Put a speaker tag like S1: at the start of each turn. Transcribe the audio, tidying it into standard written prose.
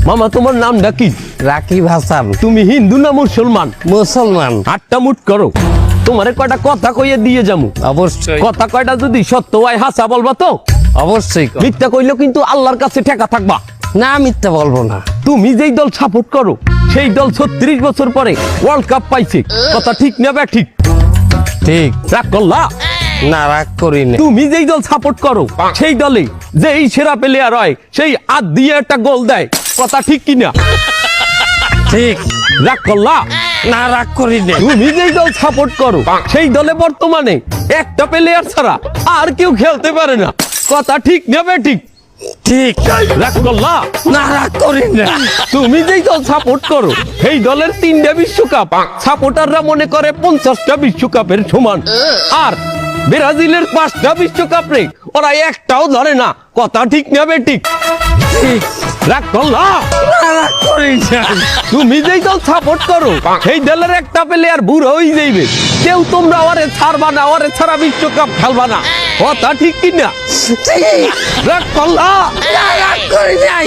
S1: মামা তোমার নামটা কি?
S2: রাকিব হাসান।
S1: তুমি হিন্দু না মুসলমান?
S2: মুসলমান।
S1: আটটা মুট করো, তোমারে কয়টা কথা কইয়ে দিয়ে যামু।
S2: অবশ্যই
S1: কথা কয়টা যদি সত্য হয় হাসা বলবা তো?
S2: অবশ্যই।
S1: মিথ্যা কইলেও কিন্তু আল্লাহর কাছে ঠেকা থাকবা।
S2: না মিথ্যা বলবো না।
S1: তুমি যেই দল সাপোর্ট করো সেই দল 36 বছর পরে ওয়ার্ল্ড কাপ পাইছে, কথা ঠিক না বে ঠিক?
S2: ঠিক।
S1: রাগ করলা?
S2: না রাগ করিনি।
S1: তুমি যেই দল সাপোর্ট করো সেই দলে যেই সেরা প্লেয়ার হয় সেই হাত দিয়ে একটা গোল দেয়, কথা ঠিক কিনা?
S2: ঠিক।
S1: রাগ করলা?
S2: না রাগ করিনি।
S1: তুমি যেই দল সাপোর্ট করো সেই দলে বর্তমানে একটা প্লেয়ার ছাড়া আর কেউ খেলতে পারে না, কথা ঠিক নেবে ঠিক?
S2: ঠিক।
S1: রাগ করলা?
S2: না রাগ করিনি।
S1: তুমি যেই দল সাপোর্ট করো সেই দলের 3টা বিশ্বকাপ সাপোর্টাররা মনে করে 50টা বিশ্বকাপের সমান, আর ব্রাজিলের 5টা বিশ্বকাপ রে ওরা একটাও ধরে না, কথা ঠিক নেবে ঠিক?
S2: ঠিক।
S1: রাগ করলা?
S2: না রাগ করিনি।
S1: তুমি যেই দল সাপোর্ট করো সেই দলের একটা প্লেয়ার বুড়ো হয়ে যাইবে, কেউ তোমরা ওরে ছাড়বা না, ওরে ছাড়া বিশ্বকাপ খেলবা না, কথা ঠিক কিনা?
S2: ঠিক।
S1: রাগ করলা?
S2: না রাগ করিনি।